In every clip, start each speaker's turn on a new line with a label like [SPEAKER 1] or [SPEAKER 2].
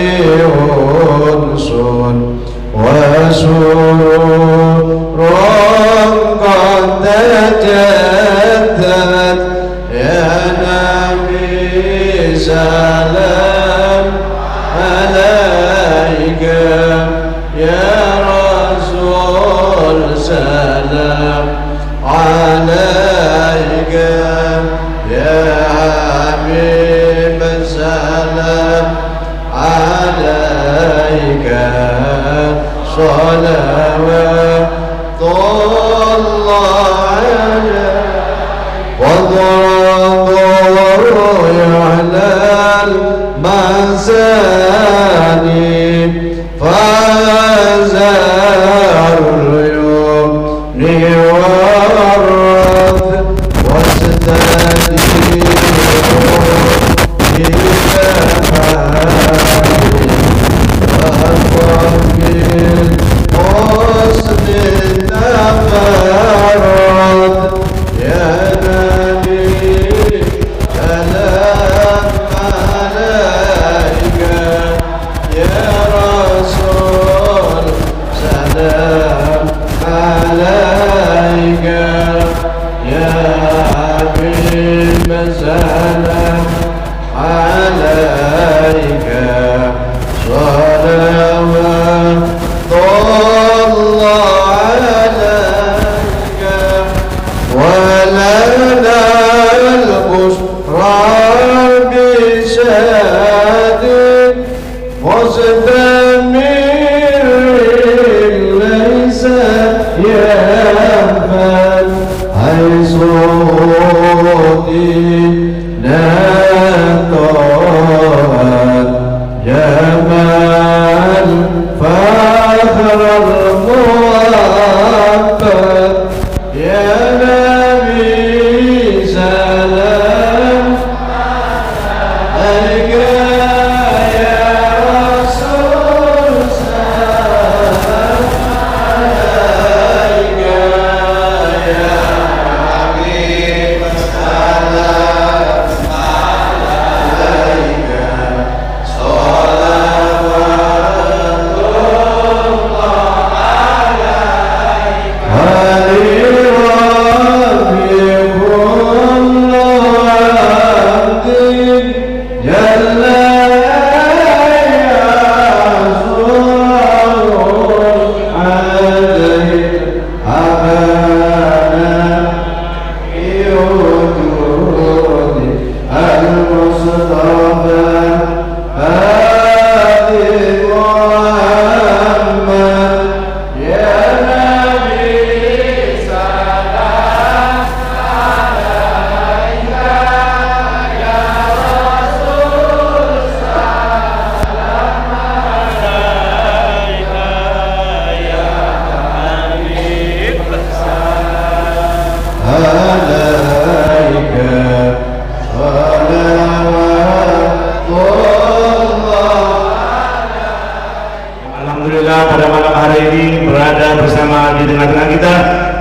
[SPEAKER 1] أنس وسرور قد تجدد يا نبي سلام عليك يا رسول سلام عليك يا حبيب سلام عليك صلوات الله عليك والضرر على المساني فازار اليمن والرد واستدير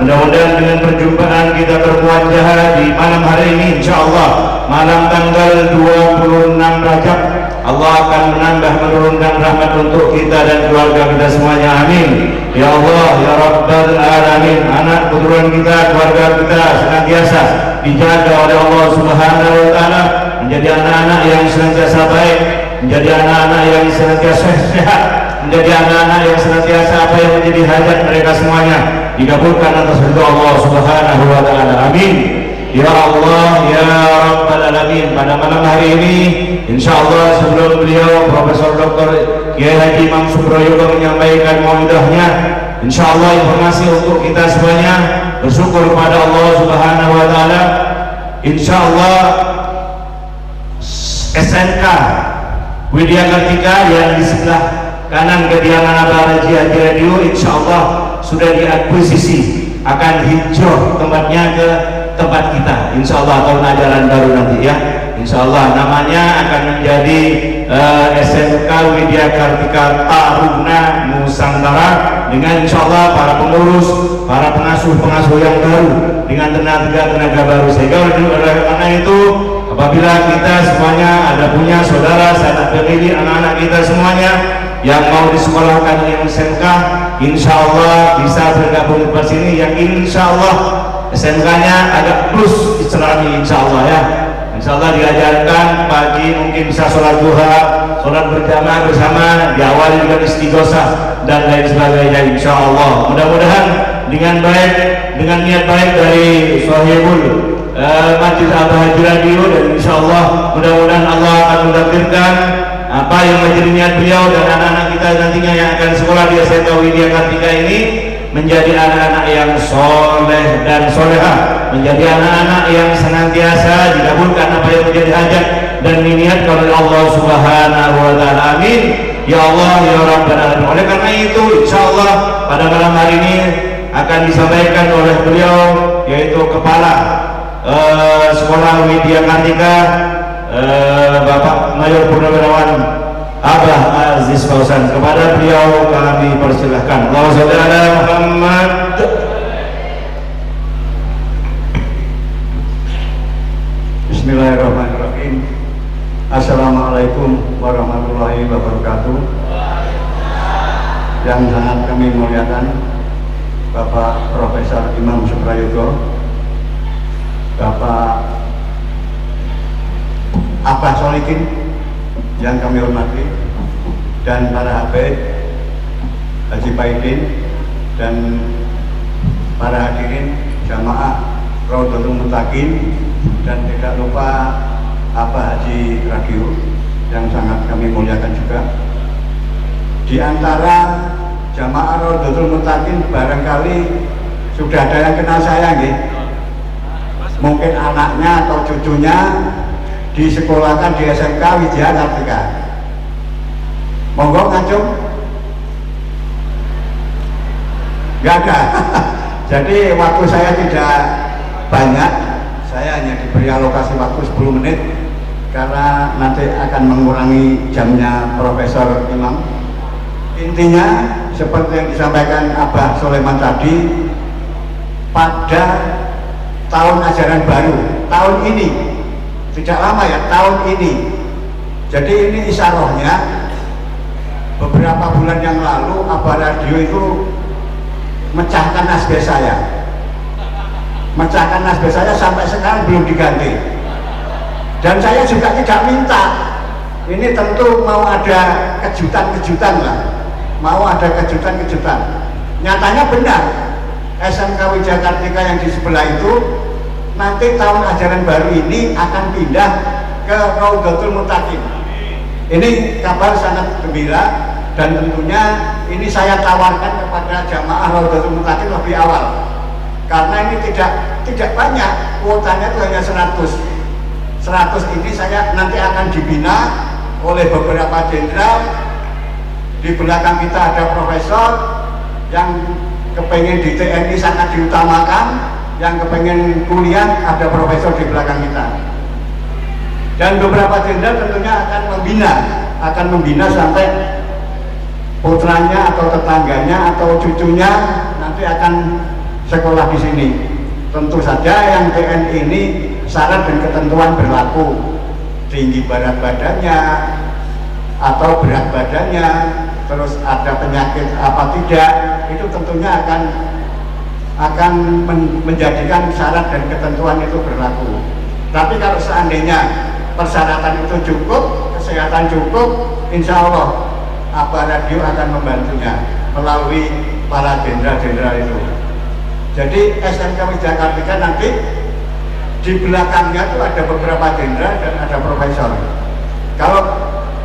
[SPEAKER 2] Mudah-mudahan dengan perjumpaan kita bermuajah di malam hari ini, insyaallah malam tanggal 26 Rajab, Allah akan menambah menurunkan rahmat untuk kita dan keluarga kita semuanya. Amin. Ya Allah, ya Rabbal Alamin. Anak keturunan kita, keluarga kita senantiasa dijaga oleh Allah Subhanahu wa taala, menjadi anak-anak yang senantiasa baik, menjadi anak-anak yang senantiasa sehat, menjadi anak-anak yang senantiasa apa yang menjadi hajat mereka semuanya dikabulkan atas ridha Allah Subhanahu wa taala. Amin. Ya Allah, ya Rabbal Alamin. Pada malam hari ini insyaallah sebelum beliau Profesor Dr. Kiai Haji Imam Subroyogo menyampaikan maulidahnya, insyaallah informasi untuk kita semuanya, bersyukur kepada Allah Subhanahu wa taala. Insyaallah SNK Widya Kartika yang di sebelah kanan kediaman Abah Haji Radio insyaallah sudah diakuisisi, akan hijau tempatnya ke tempat kita insyaallah tahun ajaran baru nanti ya. Insyaallah namanya akan menjadi SMK Widya Kartika Taruna Nusantara, dengan insyaallah para pengurus, para pengasuh yang baru dengan tenaga baru, sehingga oleh karena itu Apabila kita semuanya ada punya saudara, sanak famili, anak-anak kita semuanya yang mau disekolahkan yang SMK, insya Allah bisa bergabung ke sini, yang insya Allah SMK-nya agak plus Islami, insya Allah ya. Insya Allah diajarkan pagi mungkin bisa sholat duha, sholat berjamaah bersama, diawali dengan istighosah dan lain sebagainya, insya Allah. Mudah-mudahan dengan baik, dengan niat baik dari Sohibul Majlis Abah Haji Radio, dan insya Allah mudah-mudahan Allah akan mentakdirkan apa yang menjadi niat beliau dan anak-anak kita nantinya yang akan sekolah di SMK Widya Kartika ini menjadi anak-anak yang soleh dan soleha, menjadi anak-anak yang senantiasa dikabulkan apa yang menjadi hajat dan diniatkan oleh Allah Subhanahu wa Ta'ala. Amin ya Allah ya Rabbal Alamin. Oleh karena itu insya Allah pada malam hari ini akan disampaikan oleh beliau, yaitu kepala sekolah Widya Kartika, Bapak Mayor Purnawirawan Abah Aziz Fauzan. Kepada beliau kami persilahkan. Allahumma sholli ala Muhammad.
[SPEAKER 3] Bismillahirrahmanirrahim. Assalamualaikum warahmatullahi wabarakatuh. Yang sangat kami muliakan Bapak Profesor Imam Suprayogo, Bapak Abah Solikin yang kami hormati, dan para habaib Haji Paidin dan para hadirin jamaah Raudhatul Muttaqin, dan tidak lupa Abah Haji Radio yang sangat kami muliakan juga. Di antara jamaah Raudhatul Muttaqin barangkali sudah ada yang kenal saya nggih? Mungkin anaknya atau cucunya disekolahkan di SMK Widya Kartika. Monggo ngacung. Gak ada. Jadi waktu saya tidak banyak, saya hanya diberi alokasi waktu 10 menit karena nanti akan mengurangi jamnya Profesor Imam. Intinya seperti yang disampaikan Abah Soleman tadi, pada tahun ajaran baru tahun ini, tidak lama ya, tahun ini. Jadi ini isyarahnya, beberapa bulan yang lalu Abah Radio itu mecahkan nasbeh saya, sampai sekarang belum diganti. Dan saya juga tidak minta, ini tentu mau ada kejutan-kejutan lah, mau ada kejutan-kejutan. Nyatanya benar, SMK Widya Kartika yang di sebelah itu nanti tahun ajaran baru ini akan pindah ke Raudhatul Muttaqin. Ini kabar sangat gembira, dan tentunya ini saya tawarkan kepada jamaah Raudhatul Muttaqin lebih awal, karena ini tidak banyak, kuotanya itu hanya 100 ini saya nanti akan dibina oleh beberapa jenderal. Di belakang kita ada profesor yang kepengen di TNI sangat diutamakan, yang kepengen kuliah ada profesor di belakang kita, dan beberapa jenderal tentunya akan membina sampai putranya atau tetangganya atau cucunya nanti akan sekolah di sini. Tentu saja yang TNI ini syarat dan ketentuan berlaku, tinggi berat badannya atau berat badannya, terus ada penyakit apa tidak, itu tentunya akan menjadikan syarat dan ketentuan itu berlaku. Tapi kalau seandainya persyaratan itu cukup, kesehatan cukup, insya Allah Abah Radio akan membantunya melalui para jenderal-jenderal itu. Jadi SMK Widya Kartika nanti di belakangnya itu ada beberapa jenderal dan ada profesor. Kalau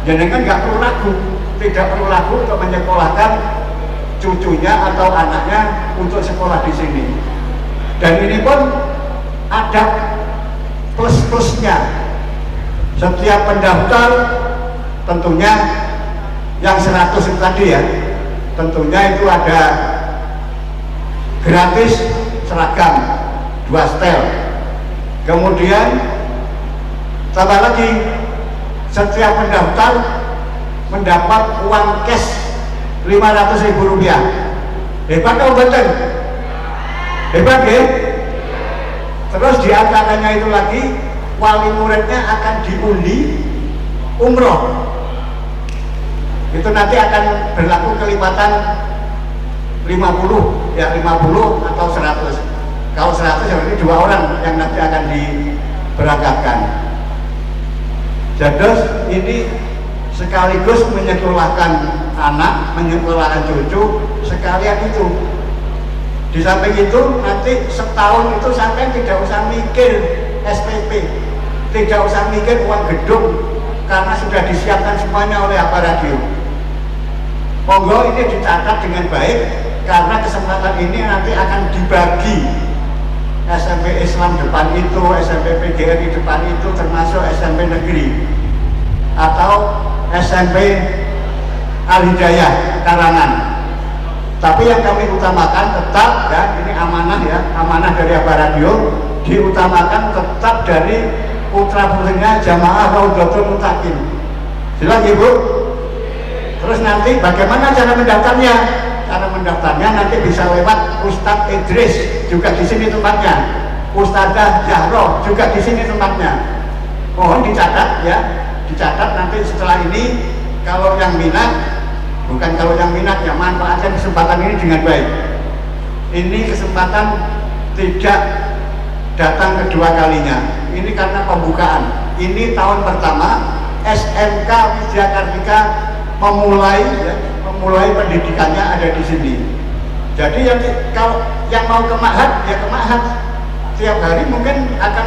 [SPEAKER 3] jenengan nggak perlu ragu, tidak perlu ragu untuk menyekolahkan cucunya atau anaknya untuk sekolah di sini. Dan ini pun ada plus-plusnya. Setiap pendaftar tentunya yang 100 itu tadi ya, tentunya itu ada gratis seragam 2 setel. Kemudian tambah lagi, setiap pendaftar mendapat uang cash Rp500.000. Hebat dong betul? Hebat ya? Terus diantaranya itu lagi wali muridnya akan diundi umroh. Itu nanti akan berlaku kelipatan 50 ya, 50 atau 100. Kalau 100 berarti 2 orang yang nanti akan diberangkatkan. Jadi ini sekaligus menyekolahkan anak, menyekolahkan cucu, sekalian itu. Di samping itu nanti setahun itu sampai tidak usah mikir SPP, tidak usah mikir uang gedung, karena sudah disiapkan semuanya oleh apa radio. Monggo ini dicatat dengan baik, karena kesempatan ini nanti akan dibagi. SMP Islam depan itu, SMP PGRI depan itu, termasuk SMP negeri atau SMP Al-Hidayah Karangan. Tapi yang kami utamakan tetap ya, ini amanah ya, amanah dari apa radio, diutamakan tetap dari putra putrinya jamaah Raudatul Muttaqin. Jelas Ibu? Terus nanti bagaimana cara mendaftarnya? Cara mendaftarnya nanti bisa lewat Ustadz Idris, juga di sini tempatnya. Ustadzah Zahro juga di sini tempatnya. Mohon dicatat ya, dicatat nanti setelah ini. Kalau yang minat, bukan kalau yang minat ya, manfaatkan kesempatan ini dengan baik. Ini kesempatan tidak datang kedua kalinya. Ini karena pembukaan. Ini tahun pertama SMK Widya Kartika memulai pendidikannya ada di sini. Jadi kalau yang mau ke Ma'had ya ke Ma'had, tiap hari mungkin akan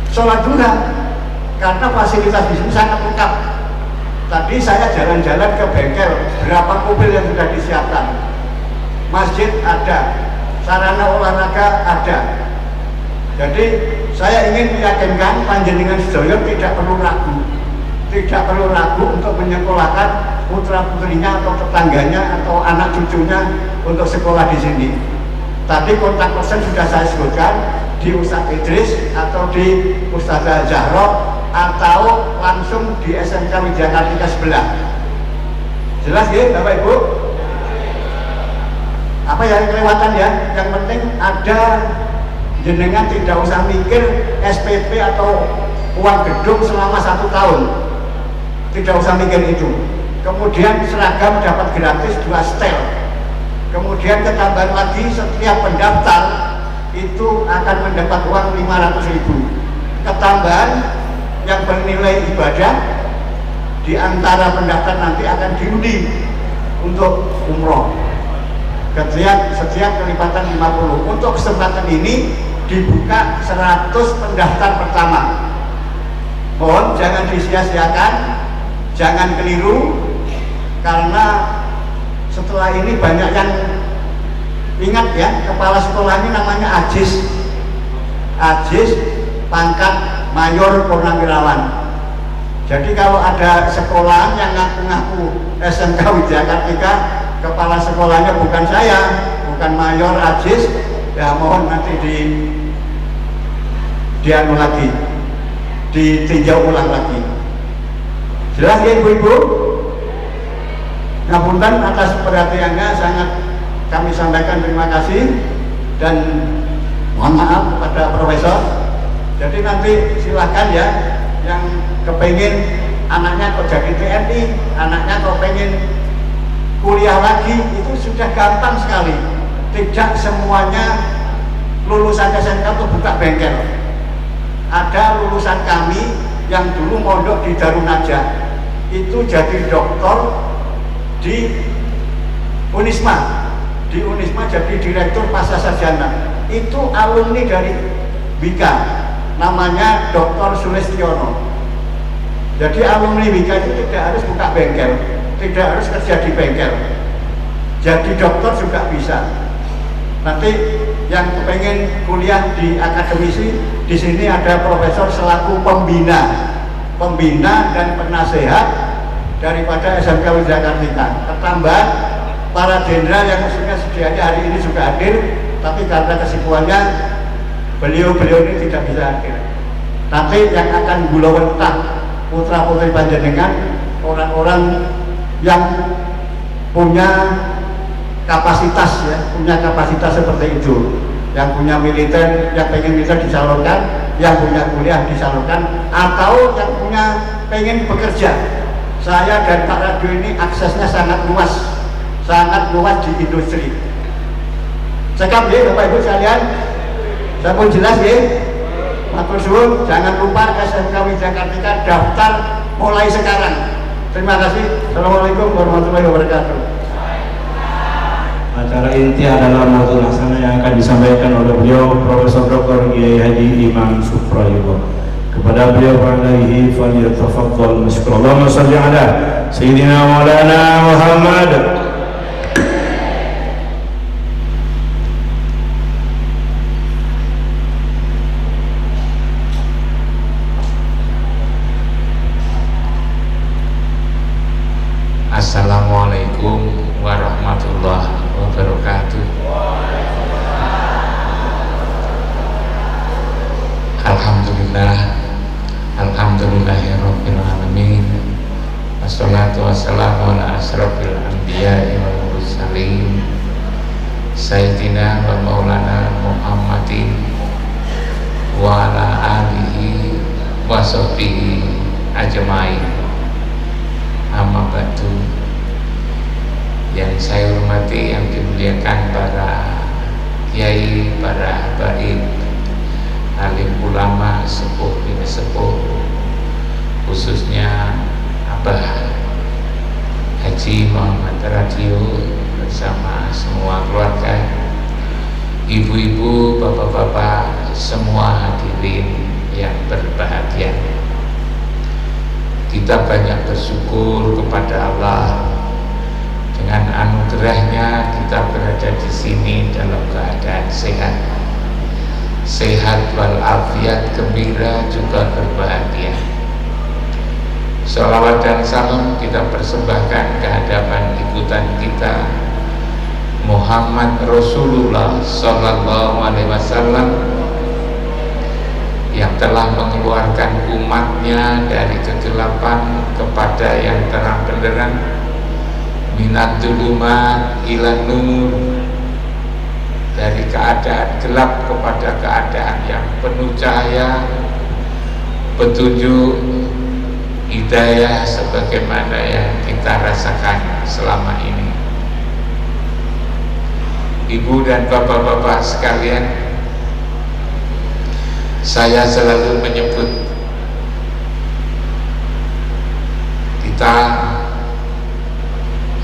[SPEAKER 3] sholat duha karena fasilitas di sini sangat lengkap. Tadi saya jalan-jalan ke bengkel, berapa mobil yang sudah disiapkan, masjid ada, sarana olahraga ada. Jadi saya ingin meyakinkan panjenengan sedaya tidak perlu ragu untuk menyekolahkan putra putrinya atau tetangganya atau anak cucunya untuk sekolah di sini. Tadi kontak person sudah saya sebutkan, di Ustadz Idris atau di Ustadzah Zahro atau langsung di SMK Widya Kartika sebelah. Jelas ya Bapak Ibu? Apa yang kelewatan ya? Yang penting ada, jenengan tidak usah mikir SPP atau uang gedung selama 1 tahun, tidak usah mikir itu. Kemudian seragam dapat gratis 2 setel. Kemudian ketambahan lagi setiap pendaftar itu akan mendapat uang 500.000. Ketambahan yang bernilai ibadah di antara pendaftar nanti akan diundi untuk umroh. Setiap kelipatan 50. Untuk kesempatan ini dibuka 100 pendaftar pertama. Mohon jangan disia-siakan, jangan keliru, karena setelah ini banyak yang ingat ya, kepala sekolah ini namanya Ajis, pangkat Mayor Purnawirawan. Jadi kalau ada sekolah yang ngaku-ngaku SMK Widya Kartika, kepala sekolahnya bukan saya, bukan Mayor Ajis, ya mohon nanti dianu lagi, ditinjau ulang lagi. Jelas ya Ibu-Ibu? Ngapunten atas perhatiannya, sangat kami sampaikan terima kasih dan mohon maaf kepada Profesor. Jadi nanti silahkan ya, yang kepengen anaknya kok jadi TNI, anaknya kok pengen kuliah lagi, itu sudah gampang sekali. Tidak semuanya lulusan SMK itu buka bengkel. Ada lulusan kami yang dulu mondok di Darun Najah, itu jadi doktor di Unisma, jadi direktur pasca sarjana. Itu alumni dari Wika, namanya Dr. Sulistiono. Jadi alumni Wika itu tidak harus buka bengkel, tidak harus kerja di bengkel, jadi dokter juga bisa. Nanti yang kepengen kuliah di akademisi, di sini ada profesor selaku pembina dan penasehat daripada SMK Widya Kartika. Ketambahan para jenderal yang maksudnya sedianya hari ini juga hadir, tapi karena kesibukannya beliau ini tidak bisa hadir. Nanti yang akan gulawentah putra putri panjenengan, orang-orang yang punya kapasitas ya, punya kapasitas seperti itu, yang punya militer, yang pengen militer dicalonkan, yang punya kuliah disalurkan, atau yang punya pengen bekerja. Saya dan Pak Radio ini aksesnya sangat luas di industri. Cekap ya Bapak Ibu sekalian, saya pun jelas ya. Matur suwun, jangan lupa SMK Widya Kartika daftar mulai sekarang. Terima kasih. Assalamualaikum warahmatullahi wabarakatuh.
[SPEAKER 2] Acara inti adalah modul laksana yang akan disampaikan oleh beliau Profesor Dr. Kiai Haji Imam Suprayogo. Kepada beliau alaihi falyatafaddal mashkur. Allahumma shalli ala sayyidina Maulana Muhammad.
[SPEAKER 4] Assalamualaikum warahmatullahi wabarakatuh. Alhamdulillah, alhamdulillahirabbil alamin. Wassalatu wassalamu ala asrofil anbiya'i wal mursalin Sayyidina wa maulana Muhammadin wa ala alihi wa sahbihi ajmain. Amma ba'du. Yang saya hormati, yang dimuliakan para kiai, para habaib, alim ulama, sepuh bini sepuh, khususnya Abah Haji Muhammad Radio bersama semua keluarga, ibu-ibu, bapak-bapak, semua hadirin yang berbahagia. Kita banyak bersyukur kepada Allah, dengan anugerahnya kita berada di sini dalam keadaan sehat walafiat, gembira, juga berbahagia. Sholawat dan salam kita persembahkan ke hadapan ikutan kita Muhammad Rasulullah Sallallahu Alaihi Wasallam, yang telah mengeluarkan umatnya dari kegelapan kepada yang terang benderang, minat dulumat ilan nur, dari keadaan gelap kepada keadaan yang penuh cahaya, petunjuk, hidayah sebagaimana yang kita rasakan selama ini. Ibu dan bapak-bapak sekalian, saya selalu menyebut kita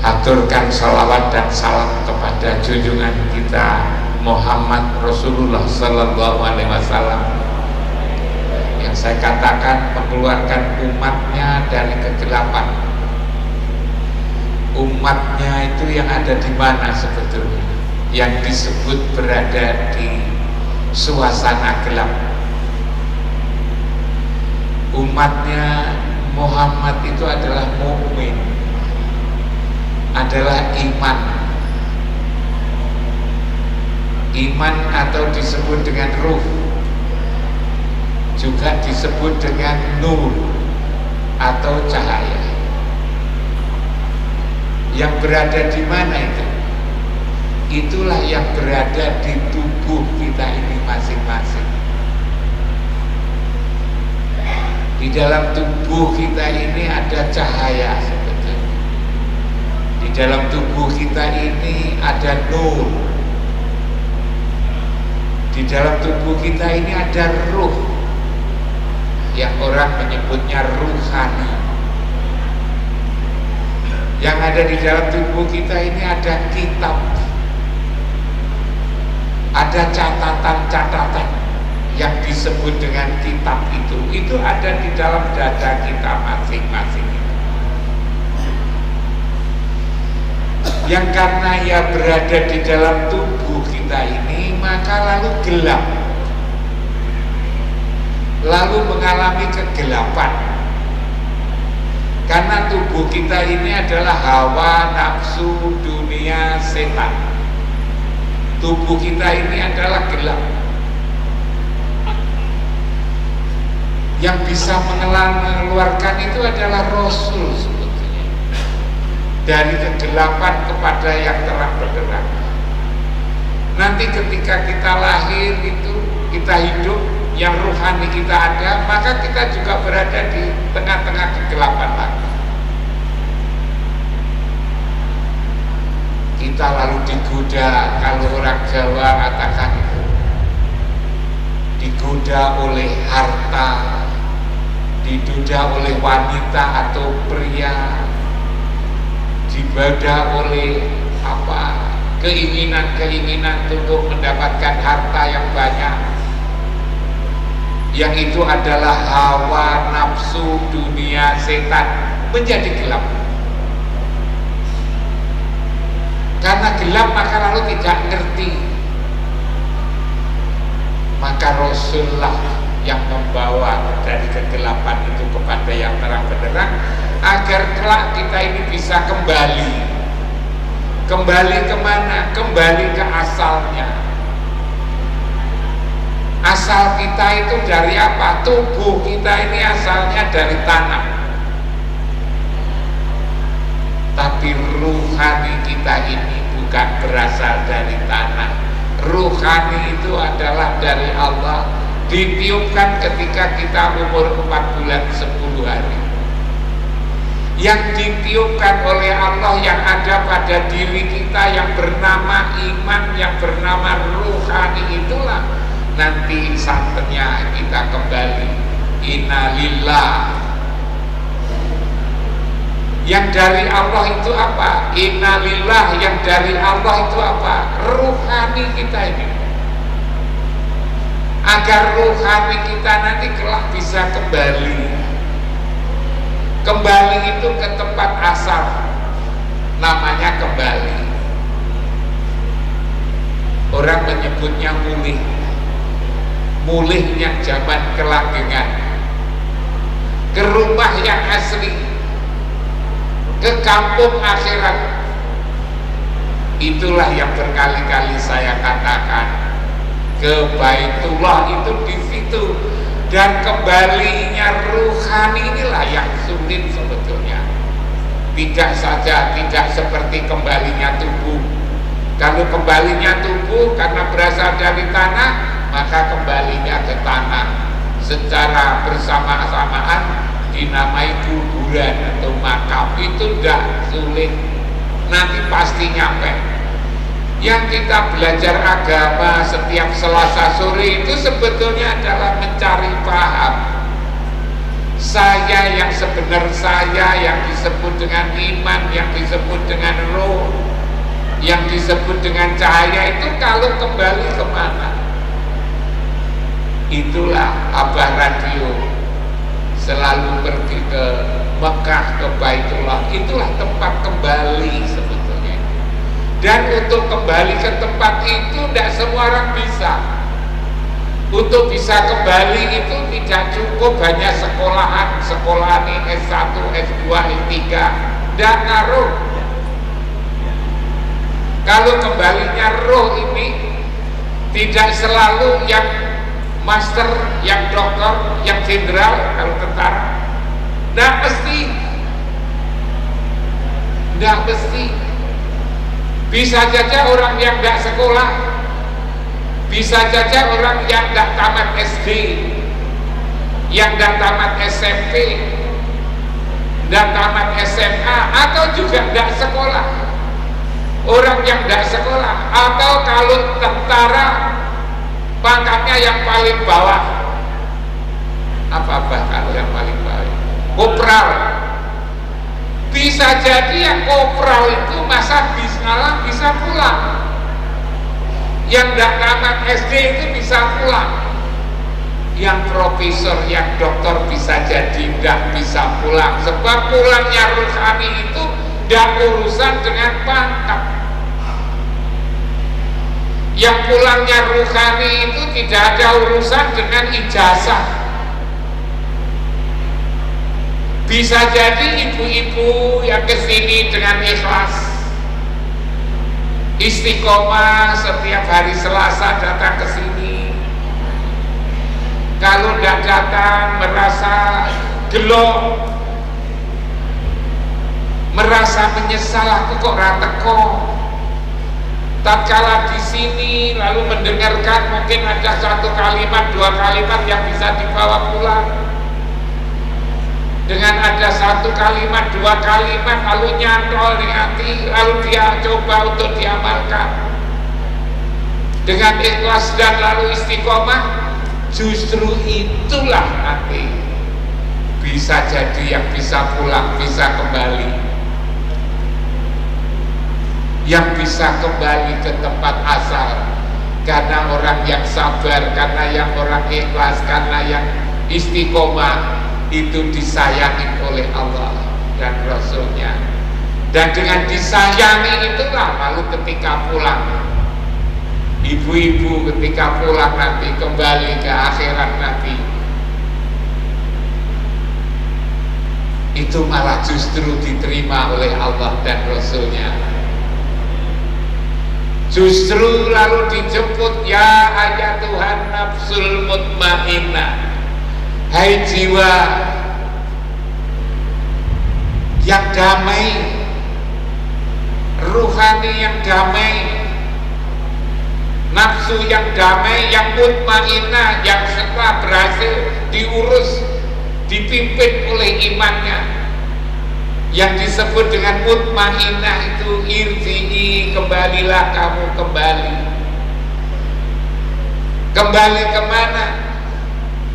[SPEAKER 4] aturkan salawat dan salam kepada junjungan kita Muhammad Rasulullah Sallallahu Alaihi Wasallam, yang saya katakan mengeluarkan umatnya dari kegelapan. Umatnya itu yang ada di mana sebetulnya? Yang disebut berada di suasana gelap. Umatnya Muhammad itu adalah mukmin, adalah iman. Iman atau disebut dengan ruh, juga disebut dengan nur atau cahaya. Yang berada di mana itu? Itulah yang berada di tubuh kita ini masing-masing. Di dalam tubuh kita ini ada cahaya sebetulnya. Di dalam tubuh kita ini ada nur. Di dalam tubuh kita ini ada ruh, yang orang menyebutnya ruhani. Yang ada di dalam tubuh kita ini ada kitab, ada catatan-catatan yang disebut dengan kitab itu ada di dalam dada kita masing-masing. Yang karena ia berada di dalam tubuh kita ini, maka lalu gelap, lalu mengalami kegelapan. Karena tubuh kita ini adalah hawa, nafsu, dunia, setan. Tubuh kita ini adalah gelap. Yang bisa mengeluarkan itu adalah Rasul sebetulnya, dari kegelapan kepada yang terang benderang. Nanti ketika kita lahir itu, kita hidup, yang ruhani kita ada, maka kita juga berada di tengah-tengah kegelapan lagi. Kita lalu digoda, kalau orang Jawa katakan itu, digoda oleh harta, digoda oleh wanita atau pria, digoda oleh keinginan untuk mendapatkan harta yang banyak, yang itu adalah hawa nafsu dunia setan, menjadi gelap. Karena gelap maka lalu tidak ngerti, maka Rasulullah yang membawa dari kegelapan itu kepada yang terang benderang, agar kelak kita ini bisa kembali kemana? Kembali ke asalnya. Asal kita itu dari apa? Tubuh kita ini asalnya dari tanah, tapi ruhani kita ini bukan berasal dari tanah. Ruhani itu adalah dari Allah, ditiupkan ketika kita umur 4 bulan 10 hari. Yang ditiupkan oleh Allah yang ada pada diri kita, yang bernama iman, yang bernama ruhani, itulah nanti saatnya kita kembali innalillah. Yang dari Allah itu apa? Innalillah. Yang dari Allah itu apa? Ruhani kita ini. Agar ruhani kita nanti kelak bisa kembali itu ke tempat asal, namanya kembali. Orang menyebutnya mulihnya zaman kelangengan, ke rumah yang asli, ke kampung akhirat. Itulah yang berkali-kali saya katakan, ke Baitullah itu di situ. Dan kembalinya ruhani inilah yang sulit sebetulnya. Tidak seperti kembalinya tubuh. Kalau kembalinya tubuh karena berasal dari tanah, maka kembalinya ke tanah secara bersama-samaan dinamai kuburan atau makam. Itu tidak sulit, nanti pasti nyampe. Yang kita belajar agama setiap Selasa sore itu sebetulnya adalah mencari paham saya yang sebenar, saya yang disebut dengan iman, yang disebut dengan roh, yang disebut dengan cahaya itu kalau kembali kemana? Itulah Abah Radio selalu pergi ke Mekah, ke Baitullah. Itulah tempat kembali sebetulnya. Dan untuk kembali ke tempat itu tidak semua orang bisa. Untuk bisa kembali itu tidak cukup hanya sekolahan ini S1, S2, S3, tidak ngaruh. Kalau kembalinya roh ini tidak selalu yang master, yang dokter, yang jenderal, kalau tentara, tidak mesti. Bisa saja orang yang tidak sekolah, bisa saja orang yang tidak tamat SD, yang tidak tamat SMP, tidak tamat SMA, atau juga tidak sekolah. Orang yang tidak sekolah, atau kalau tentara pangkatnya yang paling bawah, apa kalau yang paling bawah? Kopral. Bisa jadi yang kopral itu masa bisa pulang. Yang tidak tamat SD itu bisa pulang. Yang profesor, yang dokter bisa jadi tidak bisa pulang. Sebab pulangnya ruhani itu tidak urusan dengan pangkat. Yang pulangnya ruhani itu tidak ada urusan dengan ijazah. Bisa jadi ibu-ibu yang kesini dengan ikhlas, istiqomah setiap hari Selasa datang ke sini. Kalau tidak datang merasa gelo, merasa menyesal, aku kok ra teko. tatkala di sini lalu mendengarkan mungkin ada satu kalimat, dua kalimat yang bisa dibawa pulang. Dengan ada satu kalimat, dua kalimat lalu nyantol di hati, lalu dia coba untuk diamalkan dengan ikhlas dan lalu istiqomah, justru itulah nanti bisa jadi yang bisa pulang, bisa kembali, yang bisa kembali ke tempat asal, karena orang yang sabar, karena yang orang ikhlas, karena yang istiqomah itu disayangi oleh Allah dan Rasulnya. Dan dengan disayangi itulah lalu ketika pulang, ibu-ibu ketika pulang nanti kembali ke akhirat nanti, itu malah justru diterima oleh Allah dan Rasulnya. Justru lalu dijemput, ya ayatuhan nafsul mutmainnah, hai jiwa yang damai, ruhani yang damai, nafsu yang damai, yang mutmainnah, yang setelah berhasil diurus, dipimpin oleh imannya, yang disebut dengan mutmainnah itu irji'i, kembalilah kamu kembali kemana?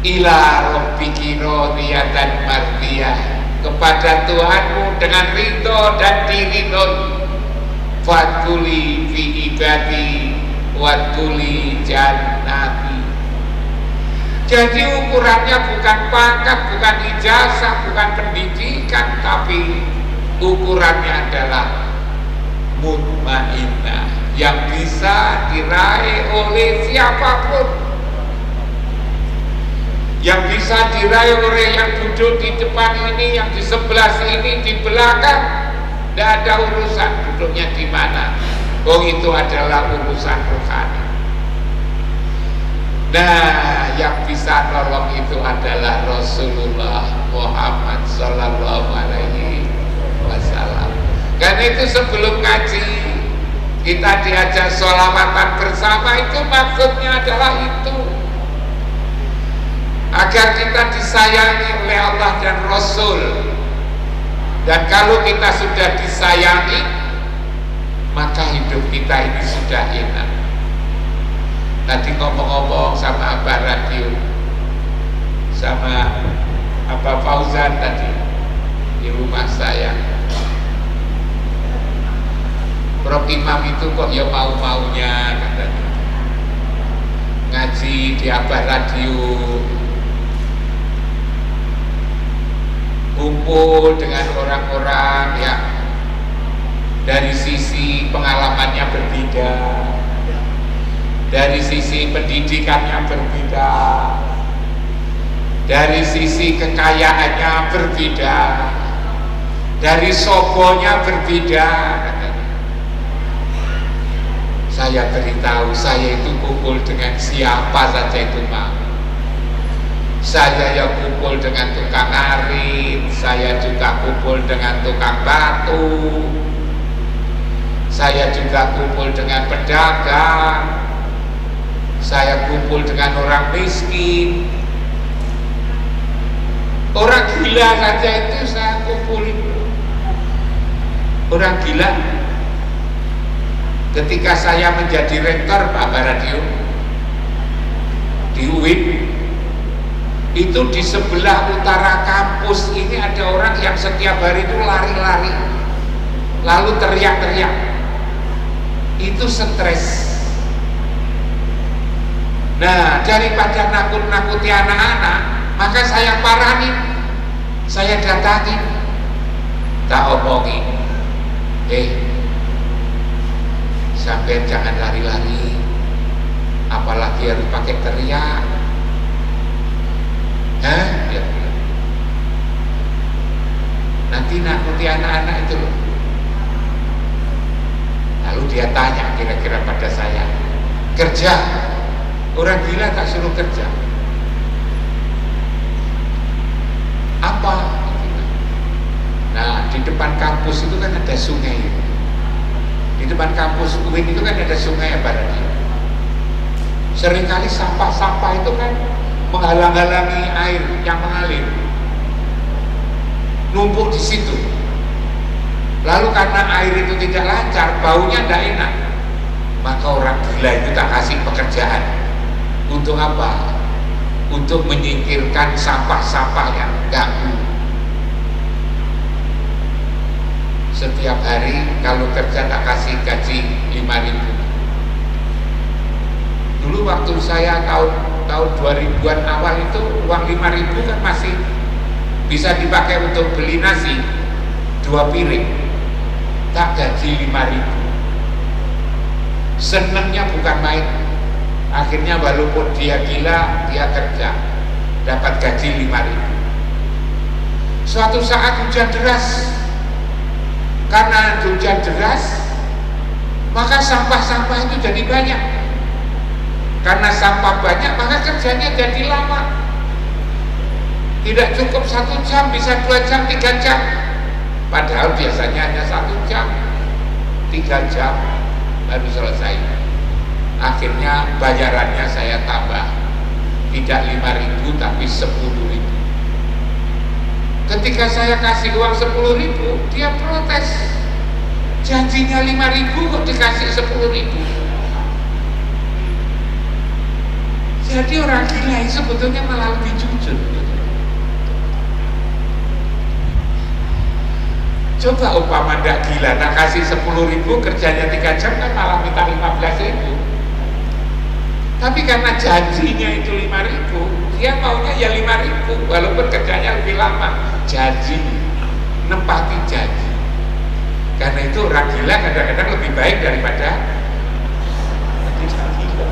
[SPEAKER 4] Ila rabbiki radiyatan mardiyah, kepada Tuhanmu dengan ridho dan diridhoi. Fadkhuli fi ibadi wadkhuli jannati. Jadi ukurannya bukan pangkat, bukan ijazah, bukan pendidikan, tapi ukurannya adalah mutmainnah yang bisa diraih oleh siapapun, yang bisa diraih oleh yang duduk di depan ini, yang di sebelah sini, di belakang. Tidak ada urusan duduknya di mana. Oh, itu adalah urusan rohani. Nah, yang bisa nolong itu adalah Rasulullah Muhammad Sallallahu Alaihi Wasallam. Karena itu sebelum ngaji kita diajak sholawatan bersama, itu maksudnya adalah itu, agar kita disayangi oleh Allah dan Rasul. Dan kalau kita sudah disayangi, maka hidup kita ini sudah enak. Tadi ngomong-ngomong sama Abah Radio, sama Abah Fauzan tadi di rumah saya, Prof Imam itu kok ya mau-maunya katanya ngaji di Abah Radio, kumpul dengan orang-orang yang dari sisi pengalamannya berbeda, dari sisi pendidikannya berbeda, dari sisi kekayaannya berbeda, dari sobonya berbeda. Saya beritahu, saya itu kumpul dengan siapa saja itu mau. Saya yang kumpul dengan tukang arit, saya juga kumpul dengan tukang batu, saya juga kumpul dengan pedagang, saya kumpul dengan orang miskin, orang gila saja itu saya kumpulin. Orang gila, ketika saya menjadi rektor Pak Radio di UIN, itu di sebelah utara kampus ini ada orang yang setiap hari itu lari-lari lalu teriak-teriak, itu stres. Nah, daripada nakut-nakuti anak-anak, maka saya parahin, saya datangin, tak omongin, sampai jangan lari-lari, apalagi harus pakai teriak. Dia bilang, nanti nakuti anak-anak itu loh. Lalu dia tanya kira-kira pada saya, kerja, orang gila tak suruh kerja, apa? Nah, di depan kampus itu kan ada sungai, Di depan kampus UIN itu kan ada sungai Pak Radio. Seringkali sampah-sampah itu kan menghalang-halangi air yang mengalir, numpuk di situ. Lalu karena air itu tidak lancar, baunya tidak enak, maka orang gila itu tak kasih pekerjaan. Untuk apa? Untuk menyingkirkan sampah-sampah yang ganggu. Setiap hari kalau kerja tak kasih gaji 5.000. Dulu waktu saya tahun 2000-an awal itu uang 5.000 kan masih bisa dipakai untuk beli nasi 2 piring. Tak gaji 5.000. Senangnya bukan main. Akhirnya walaupun dia gila, dia kerja, dapat gaji 5.000. Suatu saat hujan deras. Karena hujan deras, maka sampah-sampah itu jadi banyak. Karena sampah banyak, maka kerjanya jadi lama. Tidak cukup 1 jam, bisa 2 jam, 3 jam. Padahal biasanya hanya 1 jam, 3 jam baru selesai. Akhirnya bayarannya saya tambah, tidak 5.000 tapi 10.000. Ketika saya kasih uang 10.000, dia protes. Janjinya 5.000 kok dikasih 10.000. Jadi orang gila itu sebetulnya malah lebih jujur. Coba umpama ndak gila, nak kasih 10.000, kerjanya 3 jam kan malah minta 15.000. Tapi karena janjinya itu 5.000, dia maunya ya 5.000 walaupun kerjanya lebih lama. Janji, nempati janji. Karena itu orang gila kadang-kadang lebih baik daripada tidak gila.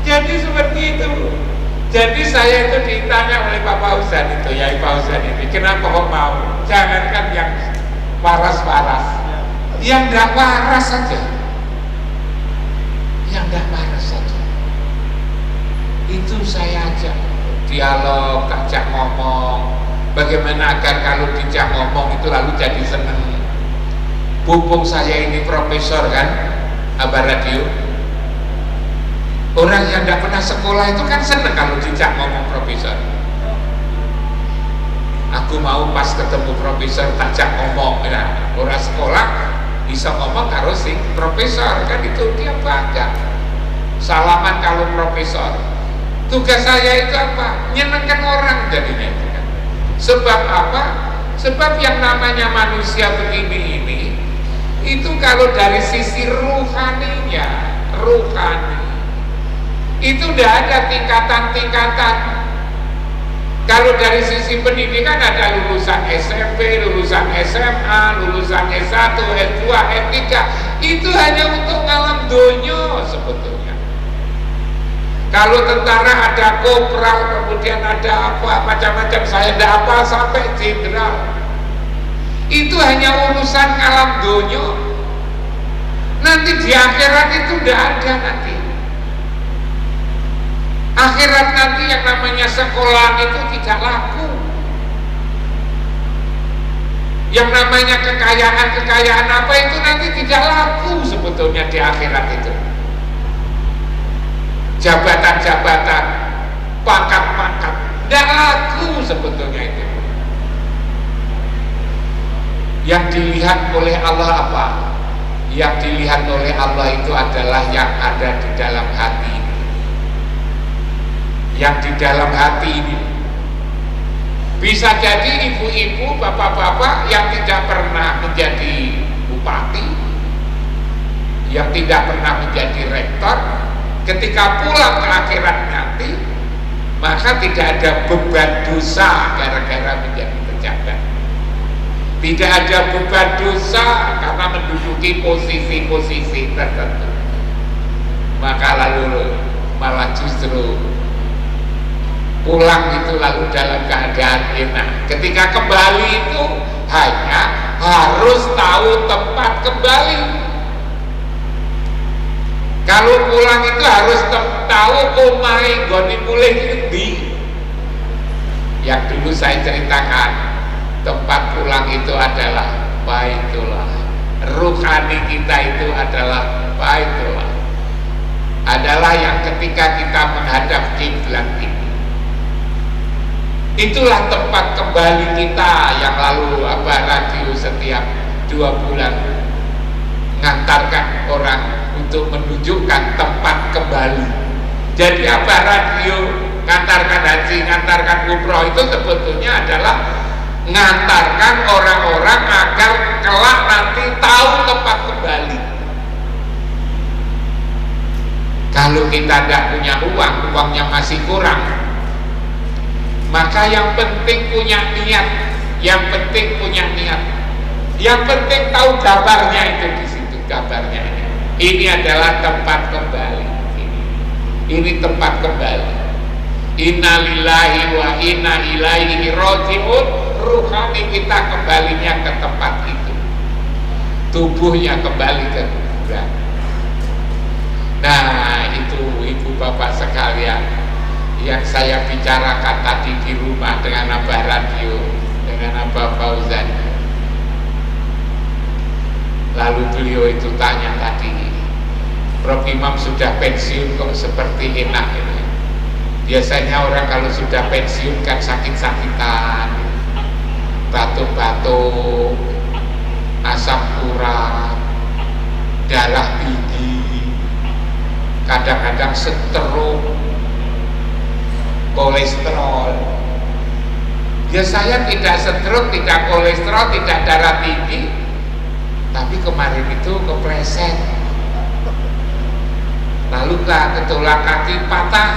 [SPEAKER 4] Jadi seperti itu. Jadi saya itu ditanya oleh Pak Fauzan itu, ya Pak Fauzan ini, kenapa kok mau? Jangankan yang waras-waras, yang tidak waras saja, yang tidak waras saja, itu saya ajak dialog, ajak ngomong, bagaimana agar kalau dijak ngomong itu lalu jadi seneng. Pupung saya ini profesor kan, Abah Radio. Orang yang tidak pernah sekolah itu kan seneng kalau dijak ngomong profesor. Aku mau pas ketemu profesor takjak ngomong, ya. Orang sekolah bisa ngomong karo sing profesor kan, itu dia bangga. Salaman kalau profesor. Tugas saya itu apa? Nyenengkan orang jadinya itu kan. Sebab apa? Sebab yang namanya manusia begini ini, itu kalau dari sisi ruhaninya, ruhani itu udah ada tingkatan-tingkatan. Kalau dari sisi pendidikan ada lulusan SMP, lulusan SMA, lulusan S1, S2, S3. Itu hanya untuk ngalam donyo sebetulnya. Kalau tentara ada kopral, kemudian ada apa, macam-macam, saya tidak apa sampai jenderal. Itu hanya urusan ngalam donyo. Nanti di akhirat itu tidak ada nanti. Akhirat nanti yang namanya sekolah itu tidak laku. Yang namanya kekayaan apa itu nanti tidak laku sebetulnya di akhirat itu. Jabatan-jabatan, pangkat-pangkat, tidak laku sebetulnya itu. Yang dilihat oleh Allah apa? Yang dilihat oleh Allah itu adalah yang ada di dalam hati. Yang di dalam hati ini. Bisa jadi ibu-ibu, bapak-bapak yang tidak pernah menjadi bupati, yang tidak pernah menjadi rektor, ketika pulang ke akhirat nanti, maka tidak ada beban dosa gara-gara menjadi pejabat. Tidak ada beban dosa karena menduduki posisi-posisi tertentu. Maka lalu malah justru pulang itu lalu dalam keadaan enak. Ketika kembali itu hanya harus tahu tempat kembali. Kalau pulang itu harus tahu omahe gone mulih di. Yang dulu saya ceritakan, tempat pulang itu adalah Baitullah. Ruhani kita itu adalah Baitullah, adalah yang ketika kita menghadap kiblat ini, itulah tempat kembali kita yang lalu Abah Radio setiap 2 bulan mengantarkan orang untuk menunjukkan tempat kembali. Jadi Abah Radio ngantarkan haji, ngantarkan umroh itu sebetulnya adalah ngantarkan orang-orang agar kelak nanti tahu tempat kembali. Kalau kita tidak punya uang, uangnya masih kurang, maka yang penting punya niat, yang penting punya niat, yang penting tahu gambarnya itu di situ, gambarnya ini. Ini adalah tempat kembali. Ini tempat kembali. Inna lillahi wa inna ilaihi raji'un. Ruhani kita kembalinya ke tempat itu, tubuhnya kembali ke kuburan. Nah, itu ibu bapak sekalian yang saya bicarakan tadi di rumah dengan Abah Radio, dengan Abah Fauzan. Lalu beliau itu tanya tadi, Prof Imam sudah pensiun kok seperti enak ini. Biasanya orang kalau sudah pensiun kan sakit-sakitan, batuk-batuk, asam urat, darah tinggi, kadang-kadang stroke, kolesterol. Ya saya tidak stroke, tidak kolesterol, tidak darah tinggi, tapi kemarin itu kepleset, lalu tulang kaki patah,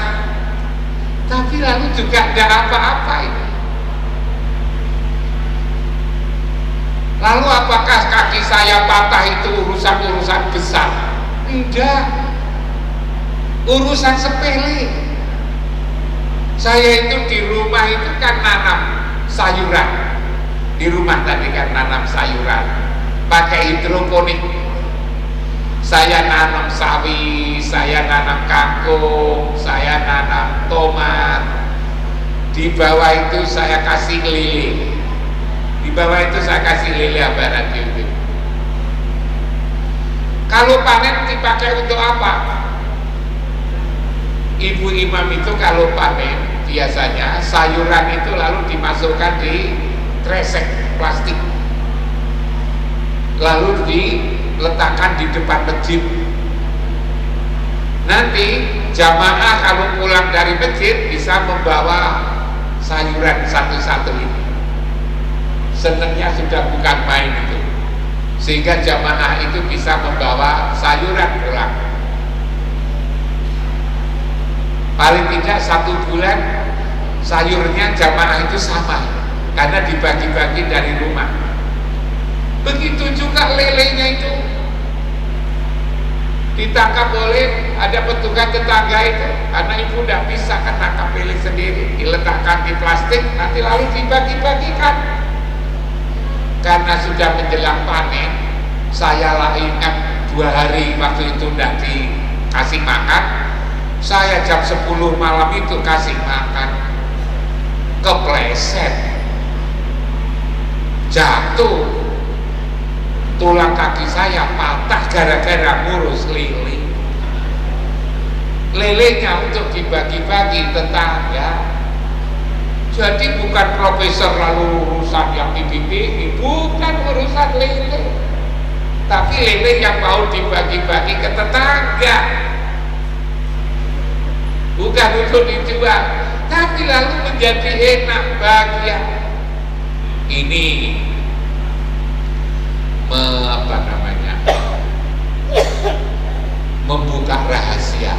[SPEAKER 4] tapi lalu juga tidak apa-apa ini. Lalu apakah kaki saya patah itu urusan-urusan besar? Enggak, urusan sepele. Saya itu di rumah itu kan nanam sayuran, di rumah tadi kan nanam sayuran pakai hidroponik. Saya nanam sawi, saya nanam kangkung, saya nanam tomat. Di bawah itu saya kasih lele. Di bawah itu saya kasih lele Abah Radio itu. Kalau panen dipakai untuk apa? Ibu imam itu kalau panen biasanya sayuran itu lalu dimasukkan di kresek plastik, lalu diletakkan di depan masjid. Nanti jamaah kalau pulang dari masjid bisa membawa sayuran satu-satu ini. Senangnya sudah bukan main itu, sehingga jamaah itu bisa membawa sayuran pulang. Paling tidak 1 bulan sayurnya jamaah itu sama, karena dibagi-bagi dari rumah. Begitu juga lelenya itu ditangkap oleh ada petugas tetangga itu, karena ibu tidak bisa kan tangkap lele sendiri, diletakkan di plastik, nanti lalu dibagi-bagikan. Karena sudah menjelang panen, saya ingat 2 hari waktu itu tidak dikasih makan. Saya jam 10 malam itu kasih makan, kepleset, jatuh, tulang kaki saya patah gara-gara ngurus lele. Lelenya untuk dibagi-bagi tetangga. Jadi bukan profesor lalu urusan yang dibimbing, bukan urusan lele, tapi lele yang mau dibagi-bagi ke tetangga, bukan untuk dijual, tapi lalu menjadi enak bahagia. Ini membuka rahasia.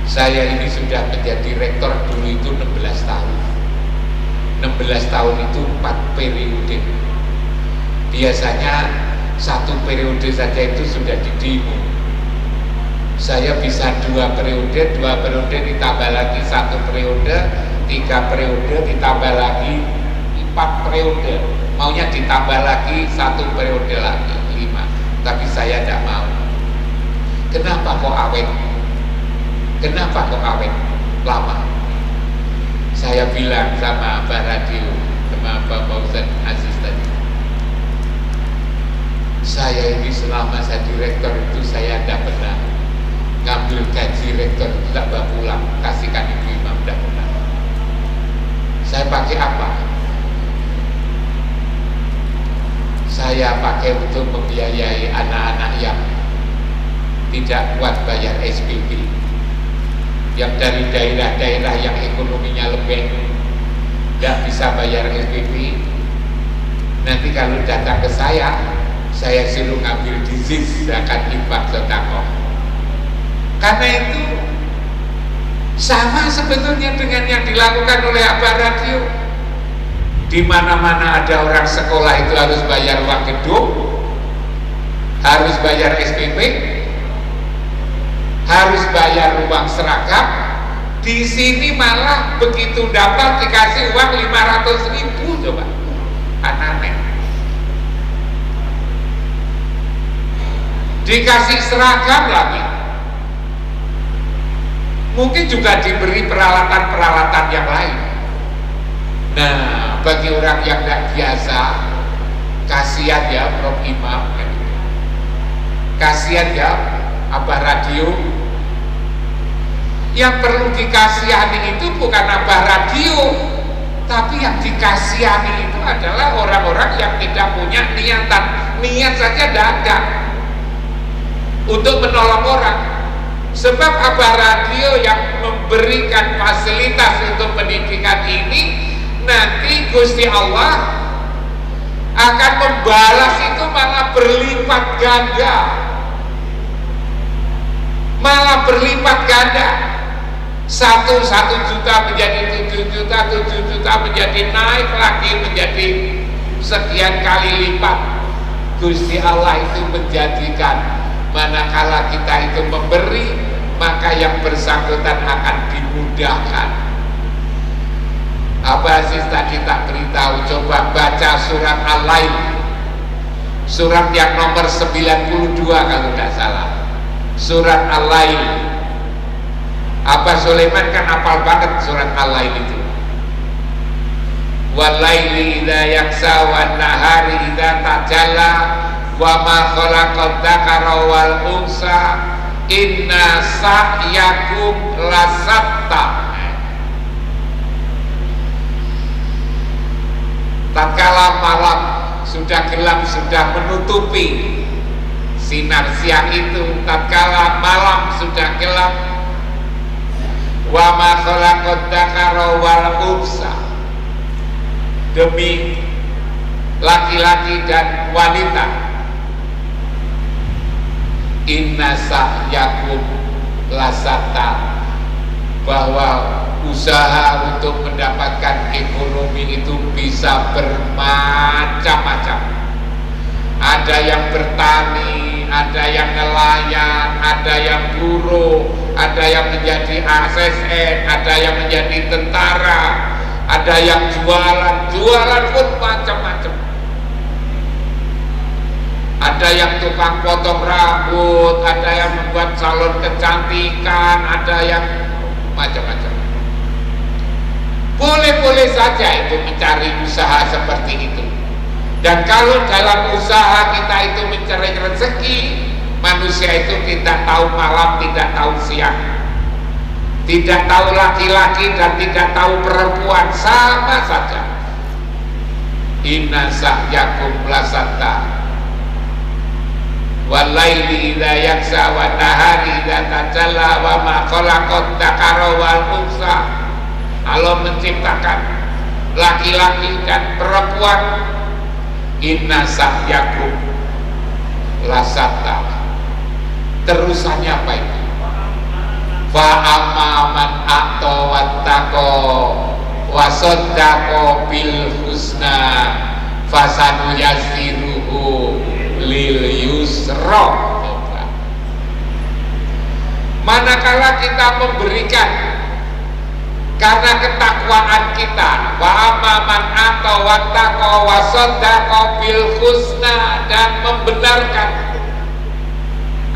[SPEAKER 4] Saya ini sudah menjadi rektor dulu itu 16 tahun. 16 tahun itu 4 periode. Biasanya 1 periode saja itu sudah didemo. Saya bisa 2 periode ditambah lagi 1 periode, 3 periode ditambah lagi 4 periode. Maunya ditambah lagi 1 periode lagi 5. Tapi saya tidak mau. Kenapa kok awet? Kenapa kok awet lama? Saya bilang sama Abah Radio, sama Bapak dipakai untuk membiayai anak-anak yang tidak kuat bayar SPP, yang dari daerah-daerah yang ekonominya lebih tidak bisa bayar SPP. Nanti kalau datang ke saya suruh ngambil disis zakat infak sedekah. Karena itu sama sebetulnya dengan yang dilakukan oleh Abah Radio. Di mana-mana ada orang sekolah itu harus bayar uang gedung, harus bayar SPP, harus bayar uang seragam. Di sini malah begitu dapat dikasih uang 500.000, coba, aneh. Dikasih seragam lagi, mungkin juga diberi peralatan-peralatan yang lain. Nah, bagi orang yang tidak biasa, kasihan ya Prof Imam, kasihan ya Abah Radio. Yang perlu dikasihani itu bukan Abah Radio, tapi yang dikasihani itu adalah orang-orang yang tidak punya niatan. Niat saja tidak ada untuk menolong orang. Sebab Abah Radio yang memberikan fasilitas untuk pendidikan ini, nanti Gusti Allah akan membalas itu malah berlipat ganda, malah berlipat ganda. 1 juta menjadi 7 juta, 7 juta menjadi naik lagi menjadi sekian kali lipat. Gusti Allah itu menjadikan manakala kita itu memberi, maka yang bersangkutan akan dimudahkan. Abah Aziz tadi tak beritahu, coba baca surat Al-Lail, surat yang nomor 92 kalau tidak salah, surat Al-Lail. Abah Sulaiman kan hafal banget surat Al-Lail itu. Wal-laili idza yaksa wan nahari idza tajalla wa ma khalaqad dzakara wal unsa inna sa'yakum lasatta. Tatkala malam sudah gelap, sudah menutupi sinar siang itu, tatkala malam sudah gelap, wa ma khalaqad dzakara wal unsa, demi laki-laki dan wanita, inna sa'yakum lasatta, bahwa usaha untuk mendapatkan ekonomi itu bisa bermacam-macam. Ada yang bertani, ada yang nelayan, ada yang buruh, ada yang menjadi ASN, ada yang menjadi tentara, ada yang jualan pun macam-macam. Ada yang tukang potong rambut, ada yang membuat salon kecantikan, ada yang macam-macam. Boleh-boleh saja itu mencari usaha seperti itu. Dan kalau dalam usaha kita itu mencari rezeki, manusia itu tidak tahu malam, tidak tahu siang, tidak tahu laki-laki dan tidak tahu perempuan, sama saja. Inna sa'yakum lasatta wal-laili idza yaksa wan nahari idza tajalla wa ma khalaqad dzakara wal unsa. Allah menciptakan laki-laki dan perempuan. Inna sa'yakum lasatta. Terusannya apa itu? Fa amma man a'ta wattaqa wa saddaqa bil husna fasanuyassiruhu lil yusra. Manakala kita memberikan karena ketakwaan kita, wa amma man a'ta wattaqa wa saddaqa bil husna, dan membenarkan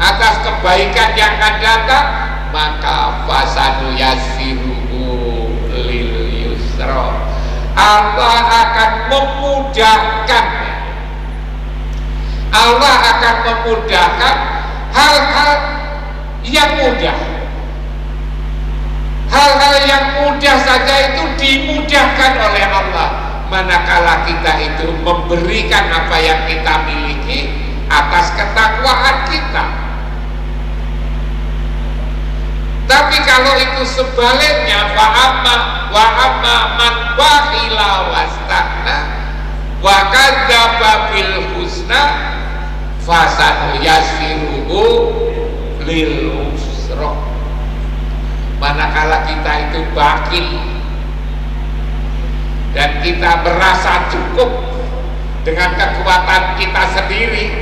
[SPEAKER 4] atas kebaikan yang akan datang, maka fasanu yassiruhu lil yusra. Allah akan memudahkan, Allah akan memudahkan hal-hal yang mudah. Hal-hal yang mudah saja itu dimudahkan oleh Allah. manakala kita itu memberikan apa yang kita miliki atas ketakwaan kita. Tapi kalau itu sebaliknya, wa amma man bakhila wastaghna wa kadzdzaba bil husna fasanuyassiruhu lil usra. Manakala kita itu bakhil dan kita merasa cukup dengan kekuatan kita sendiri,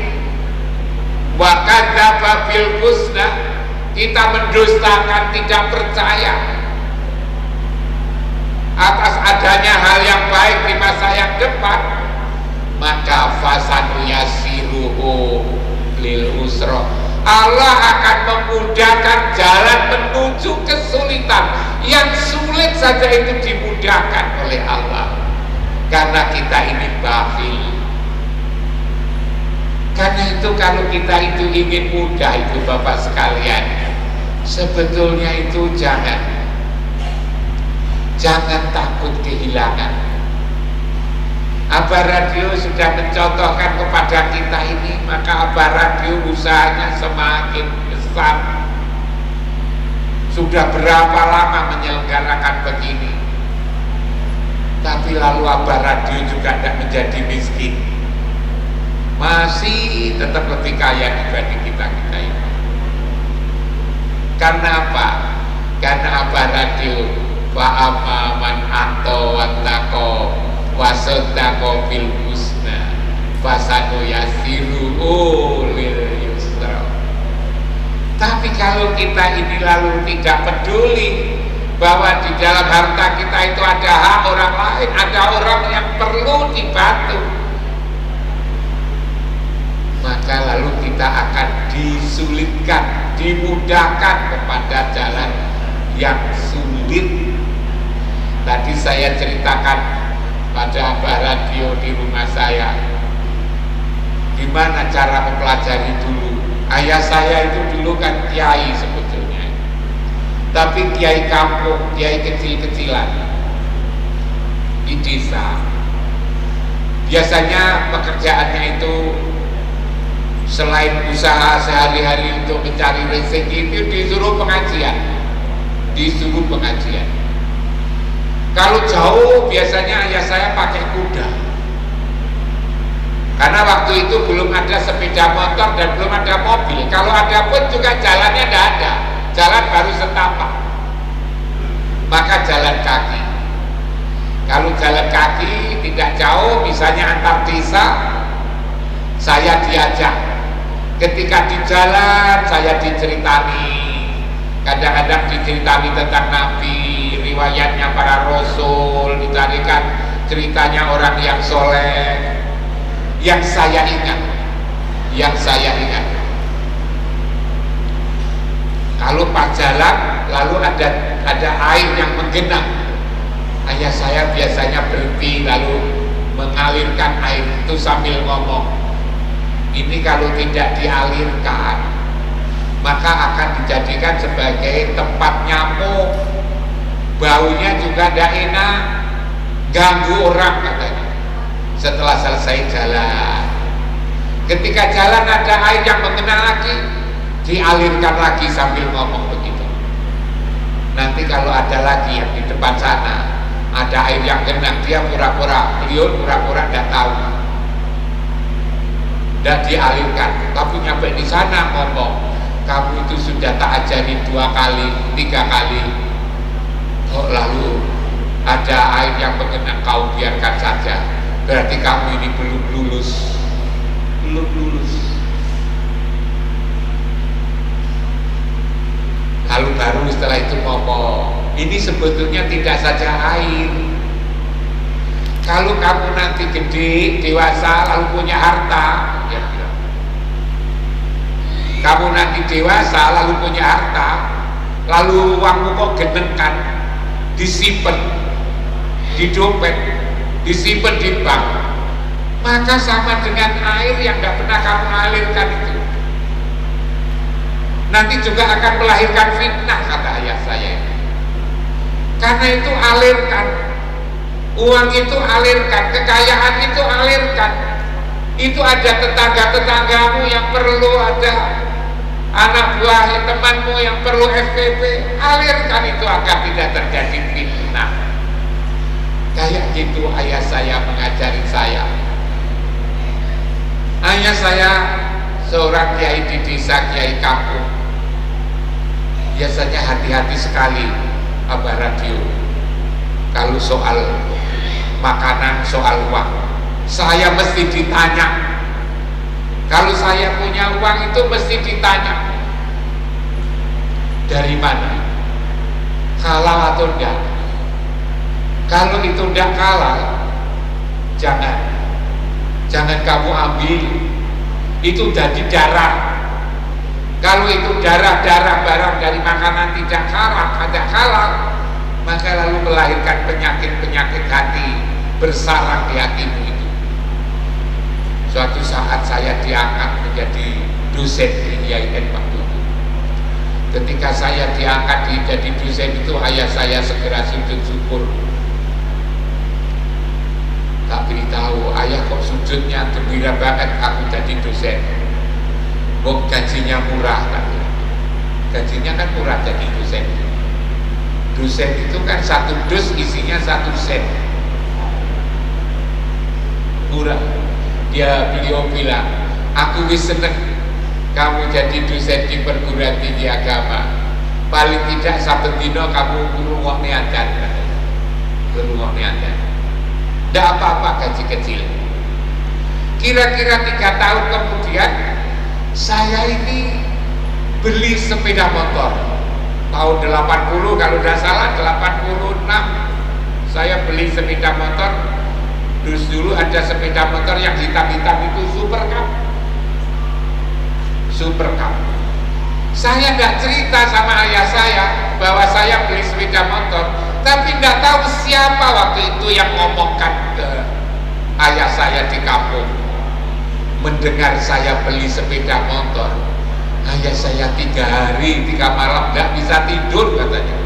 [SPEAKER 4] wa kadzdzaba bil husna, kita mendustakan, tidak percaya atas adanya hal yang baik di masa yang depan, maka fasanuyassiruhu lil usra, Allah akan memudahkan jalan menuju kesulitan. Yang sulit saja itu dimudahkan oleh Allah, karena kita ini bakhil. Karena itu kalau kita itu ingin mudah itu Bapak sekalian, sebetulnya itu jangan takut kehilangan. Abah Radio sudah mencontohkan kepada kita ini, maka Abah Radio usahanya semakin besar. Sudah berapa lama menyelenggarakan begini, tapi lalu Abah Radio juga tidak menjadi miskin, masih tetap lebih kaya dibanding kita ini. Karena apa? Karena Abah Radio wa amma man ato wattaqo wa saddaqa bil husna fasanuyassiruhu lil yusra. Tapi kalau kita ini lalu tidak peduli bahwa di dalam harta kita itu ada hak orang lain, ada orang yang perlu dibantu, maka lalu kita akan disulitkan, dimudahkan kepada jalan yang sulit. Tadi saya ceritakan pada Abah Radio di rumah saya, gimana cara mempelajari dulu. Ayah saya itu dulu kan kiai sebetulnya, tapi kiai kampung, kiai kecil-kecilan di desa. Biasanya pekerjaannya itu selain usaha sehari-hari untuk mencari rezeki, itu disuruh pengajian. Kalau jauh biasanya ayah saya pakai kuda, karena waktu itu belum ada sepeda motor dan belum ada mobil. Kalau ada pun juga jalannya tidak ada, jalan baru setapak, maka jalan kaki. Kalau jalan kaki tidak jauh, misalnya antar desa, saya diajak. Ketika di jalan saya diceritani, kadang-kadang diceritani tentang Nabi, riwayatnya para Rasul, dicarikan ceritanya orang yang soleh. Yang saya ingat, kalau pas jalan lalu ada air yang menggenang, ayah saya biasanya berhenti lalu mengalirkan air itu sambil ngomong, ini kalau tidak dialirkan maka akan dijadikan sebagai tempat nyamuk, baunya juga tidak enak, ganggu orang katanya. Setelah selesai jalan, ketika jalan ada air yang mengenal lagi, dialirkan lagi sambil ngomong begitu. Nanti kalau ada lagi yang di depan sana ada air yang genang, dia beliau pura-pura tidak tahu, dan dialirkan. Tapi nyampe di sana ngomong, kamu itu sudah tak ajari 2 kali, 3 kali, kok lalu ada air yang mengenang kau biarkan saja, berarti kamu ini belum lulus. Lalu baru setelah itu ngomong, ini sebetulnya tidak saja air. Kalau kamu nanti gede, dewasa, lalu punya harta, ya, kamu nanti dewasa lalu punya harta, lalu uangmu kok genengkan, disimpan di dompet, disimpan di bank, maka sama dengan air yang tidak pernah kamu alirkan itu, nanti juga akan melahirkan fitnah, kata ayah saya. Karena itu alirkan. Uang itu alirkan, kekayaan itu alirkan. Itu ada tetangga-tetanggamu yang perlu, ada anak buah temanmu yang perlu FPP, alirkan itu agar tidak terjadi fitnah. Kayak gitu ayah saya mengajari saya. Ayah saya seorang kiai di desa, kiai kampung. Biasanya hati-hati sekali Abah Radio kalau soal makanan, soal uang. Saya mesti ditanya. Kalau saya punya uang itu mesti ditanya, dari mana, halal atau enggak. Kalau itu enggak halal, jangan kamu ambil. Itu jadi darah. Kalau itu darah barang dari makanan tidak halal, maka lalu melahirkan penyakit hati bersarang di hatimu itu. Suatu saat saya diangkat menjadi dosen di IAIN waktu itu. Ketika saya diangkat jadi dosen itu, ayah saya segera sujud syukur. Tak beritahu, ayah kok sujudnya gembira banget aku jadi dosen. Kok gajinya murah kan? Gajinya kan murah jadi dosen. Dosen itu kan satu dus isinya 1 sen. Murah. Beliau bilang, aku wis seneng kamu jadi dosen di perguruan tinggi agama. Paling tidak saben dino kamu ngrungokne adzan. Ngrungokne adzan. Tidak apa-apa gaji kecil. Kira-kira 3 tahun kemudian saya ini beli sepeda motor. Tahun 80 kalau tidak salah, 86 saya beli sepeda motor. Terus dulu ada sepeda motor yang hitam-hitam itu Super Cup. Saya tidak cerita sama ayah saya bahwa saya beli sepeda motor, tapi tidak tahu siapa waktu itu yang ngomongkan ke ayah saya di kampung. Mendengar saya beli sepeda motor, ayah saya 3 hari 3 malam nggak bisa tidur katanya.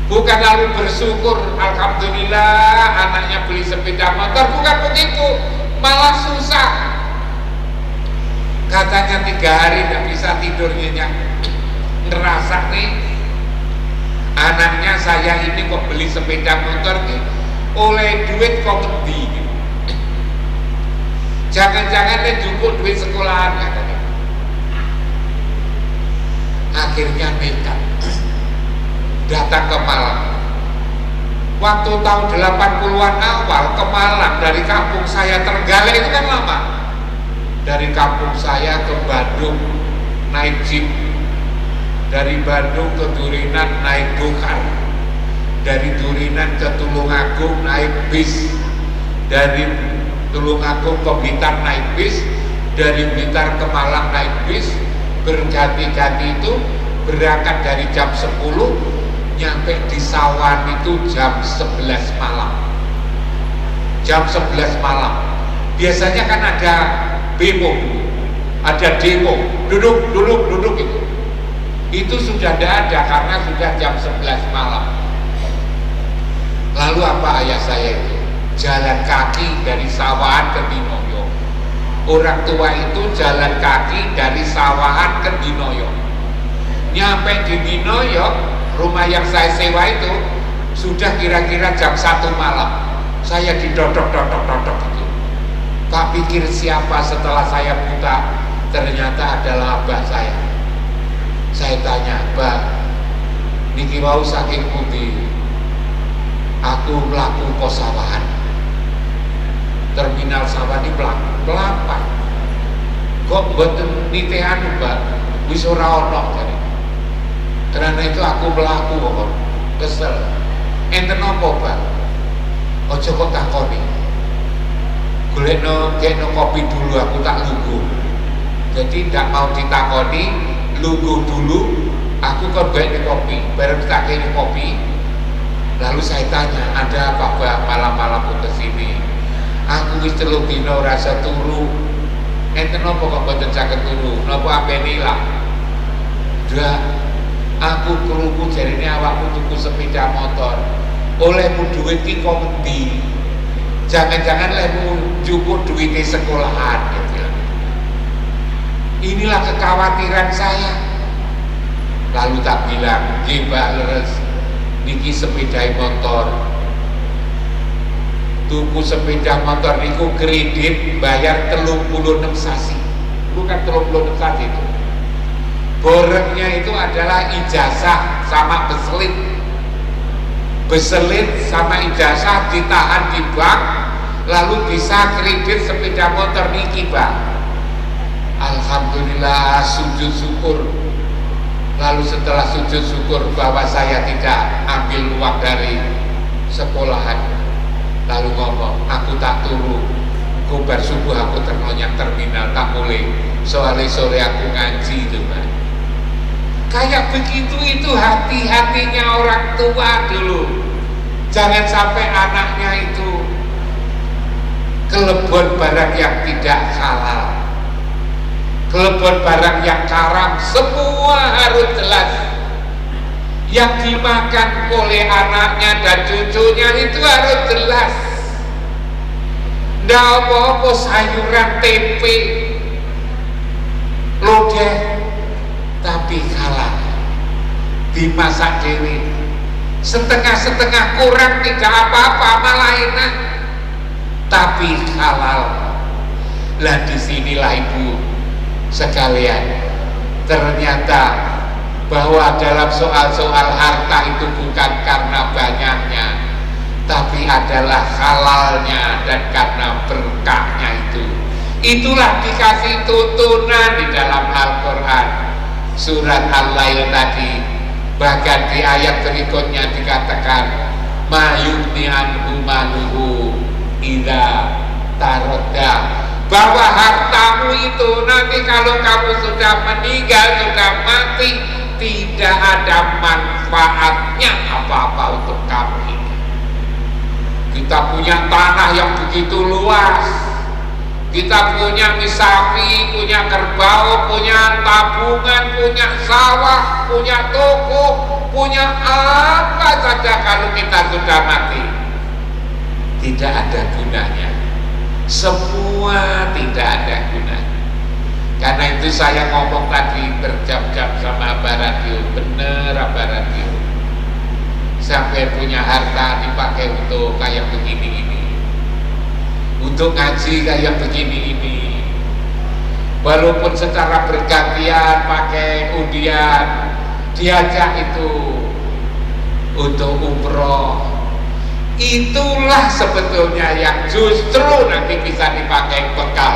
[SPEAKER 4] Bukan lalu bersyukur, alhamdulillah anaknya beli sepeda motor, bukan begitu, malah susah. Katanya 3 hari nggak bisa tidur, nyenyak. Ngerasa nih anaknya saya ini kok beli sepeda motor nih, oleh duit kok ngendi gitu. Jangan-jangan dia cukup duit sekolahan katanya. Akhirnya nekat datang ke Malang. Waktu tahun 80-an awal ke Malang dari kampung saya, Trenggalek itu kan lama. Dari kampung saya ke Bandung naik jeep, dari Bandung ke Durinan naik gokar, dari Durinan ke Tulungagung naik bis, dari Tulungagung ke Blitar naik bis, dari Blitar ke Malang naik bis, berganti-ganti itu. Berangkat dari jam 10, nyampe di Sawan itu jam 11 malam. Jam 11 malam. Biasanya kan ada bemo, ada demo, duduk itu. Itu sudah tidak ada karena sudah jam 11 malam. Lalu apa ayah saya itu? Jalan kaki dari Sawahan ke Dinoyo. Orang tua itu jalan kaki dari Sawahan ke Dinoyo. Nyampe di Dinoyo, rumah yang saya sewa itu sudah kira-kira jam 1 malam. Saya didodok-dodok itu. Tak pikir siapa setelah saya buka, ternyata adalah abah saya. Saya tanya, "Mbak, niki wau saking pundi?" "Aku mlaku ke Sawahan." Terminal Sawahan ini pelapan. Kok mboten nitehan, Mbak? Wis ora ono jare. Karena itu aku melaku kok, kesel. Enten apa, Pak? Ojo kok takoni. Golekno kopi dulu, aku tak lungguh. Jadi tidak mau ditakoni, lungguh dulu. Aku kok golek kopi, bareng tak kene kopi. Lalu saya tanya, ada apa Pak malam-malam ke sini? Aku wis 3 dina rasa turu. Enten apa kok mboten saged turu? Napa ampeni lah? Dah aku krungu jarine awakmu tuku sepeda motor. olehmu duit ki kok ngendi, jangan-jangan lemu njupuk duitnya sekolahan gitu. Inilah kekhawatiran saya. Lalu tak bilang, nggih Mbak leres, niki sepeda motor, tuku sepeda motor niku kredit bayar 36 sasi, bukan 36 sasi itu. Borengnya itu adalah ijazah sama beselit, beselit sama ijazah ditahan di bank, lalu bisa kredit sepeda motor niki Pak. Alhamdulillah, sujud syukur. Lalu setelah sujud syukur bahwa saya tidak ambil uang dari sekolahan, lalu ngomong, aku tak turu, kubar subuh aku ternyang terminal tak boleh, soalnya sore aku ngaji itu Pak. Kayak begitu itu hati-hatinya orang tua dulu. Jangan sampai anaknya itu kelebon barang yang tidak halal, kelebon barang yang haram, semua harus jelas. Yang dimakan oleh anaknya dan cucunya itu harus jelas. Nggak apa-apa sayuran tempe lodeh tapi halal, dimasak dewi, setengah-setengah kurang tidak apa-apa, malah enak, tapi halal. Lah disinilah ibu sekalian, ternyata bahwa dalam soal-soal harta itu bukan karena banyaknya, tapi adalah halalnya dan karena berkahnya itu. Itulah dikasih tuntunan di dalam Al-Quran surat Al-Lail tadi. Bahkan di ayat berikutnya dikatakan mayu'ni anhu maluhu idza tarodda, bahwa hartamu itu nanti kalau kamu sudah meninggal, sudah mati, tidak ada manfaatnya apa-apa untuk kamu ini. Kita punya tanah yang begitu luas, kita punya misapi, punya kerbau, punya tabungan, punya sawah, punya toko, punya apa saja, kalau kita sudah mati tidak ada gunanya. Semua tidak ada gunanya. Karena itu saya ngomong tadi berjam-jam sama Abah Radio, bener Abah Radio, sampai punya harta dipakai untuk kayak begini ini, untuk ngaji kayak begini ini, walaupun secara bergantian pakai undian, diajak itu untuk umroh. Itulah sebetulnya yang justru nanti bisa dipakai bekal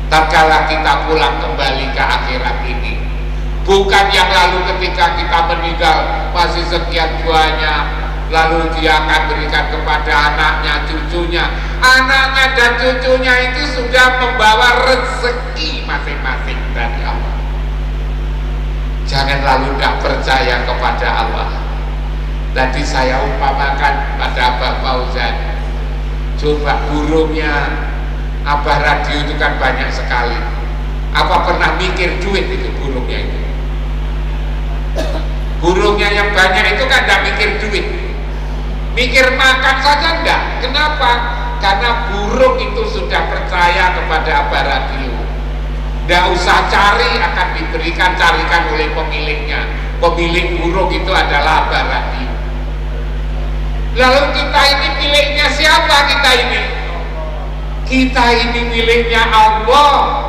[SPEAKER 4] tatkala kita pulang kembali ke akhirat ini. Bukan yang lalu ketika kita meninggal masih sekian banyak, lalu dia akan berikan kepada anaknya, cucunya. Anaknya dan cucunya itu sudah membawa rezeki masing-masing dari Allah. Jangan lalu tidak percaya kepada Allah. Tadi saya umpamakan pada Abah Fauzan, coba burungnya Abah Radio itu kan banyak sekali. Apa pernah mikir duit itu burungnya itu? Burungnya yang banyak itu kan tidak mikir duit, mikir makan saja enggak. Kenapa? Karena burung itu sudah percaya kepada Abah Radio. Tidak usah cari, akan diberikan, carikan oleh pemiliknya. Pemilik burung itu adalah Abah Radio. Lalu kita ini miliknya siapa? Kita ini miliknya Allah.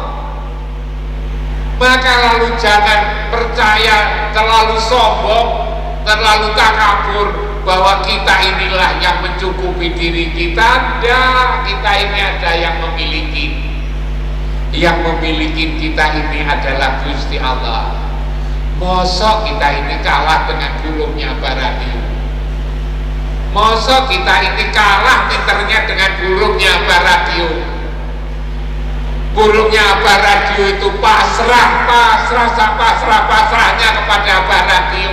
[SPEAKER 4] Maka lalu jangan percaya, terlalu sombong, terlalu takabur bahwa kita inilah yang mencukupi diri kita. Dan kita ini ada yang memiliki. Yang memiliki kita ini adalah Gusti Allah. Mosok kita ini kalah dengan burungnya Abah Radio? Mosok kita ini kalah pinternya dengan burungnya Abah Radio? Burungnya Abah Radio itu pasrahnya kepada Abah Radio.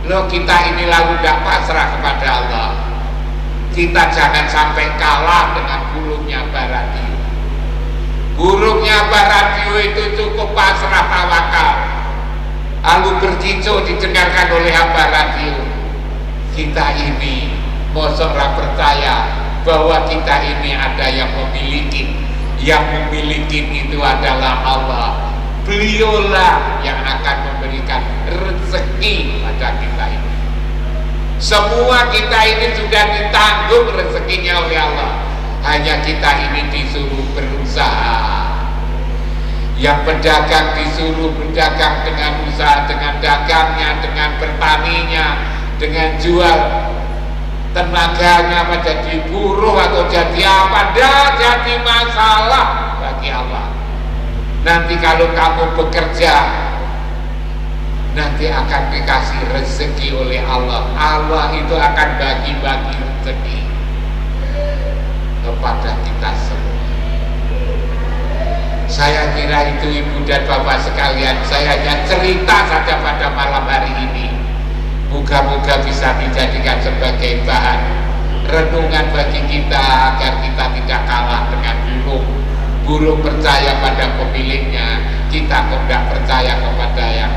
[SPEAKER 4] Loh, kita ini lalu tidak pasrah kepada Allah. Kita jangan sampai kalah dengan burungnya Abah Radio. Burungnya Abah Radio itu cukup pasrah tawakal, lalu berkicau didengarkan oleh Abah Radio. kita ini mosok ora percaya bahwa kita ini ada yang memiliki. Yang memiliki itu adalah Allah. Beliaulah yang akan memberikan rezeki pada kita ini. Semua kita ini sudah ditanggung rezekinya oleh Allah. Hanya kita ini disuruh berusaha. Yang pedagang disuruh berdagang dengan usaha, dengan dagangnya, dengan bertaninya, dengan jual tenaganya, apa jadi buruh atau jadi apa, tidak jadi masalah bagi Allah. Nanti kalau kamu bekerja, nanti akan dikasih rezeki oleh Allah. Allah itu akan bagi-bagi rezeki kepada kita semua. Saya kira itu ibu dan bapak sekalian, saya hanya cerita saja pada malam hari ini. Moga-moga bisa dijadikan sebagai bahan renungan bagi kita, agar kita tidak kalah dengan burung. Burung percaya pada pemiliknya, kita kok tidak percaya kepada yang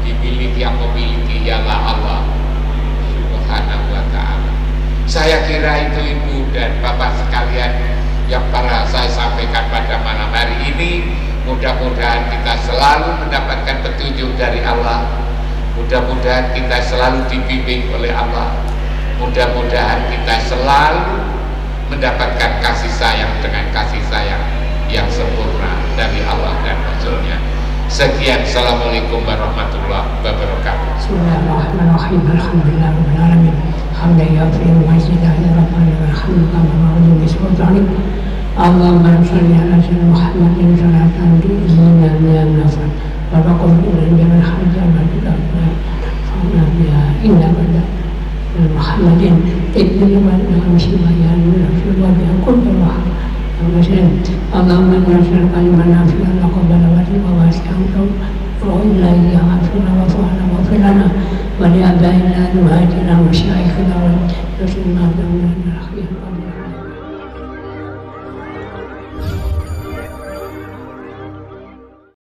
[SPEAKER 4] dimiliki, yang memiliki ialah Allah Subhanahu wa ta'ala. Saya kira itu ibu dan bapak sekalian yang para saya sampaikan pada malam hari ini. Mudah-mudahan kita selalu mendapatkan petunjuk dari Allah. Mudah-mudahan kita selalu dibimbing oleh Allah. Mudah-mudahan kita selalu mendapatkan kasih sayang dengan kasih sayang yang sempurna dari Allah dan Rasul-Nya. Sekian, Assalamualaikum warahmatullahi wabarakatuh.
[SPEAKER 5] Bismillahirrahmanirrahim. Alhamdulillah rabbil alamin. Hamdan yafi'u majdahu rabbana wa hamdan ma'udhu bismillahirrahmanirrahim. Allahumma shalli ala sayyidina Muhammadin salatan tu'izina bihan nafar wa taqabbal minna hajjan wa taqabbal biha innaka Muhammadin ibnu Muhammad Rasulullah bi kulli wahid. Allahumma shalli ala nabiyyina Muhammadin wa sallam wa ilahi afina wa fa'ala wa filana wa li abaina wa ajina wa shaykhina wa rasulina wa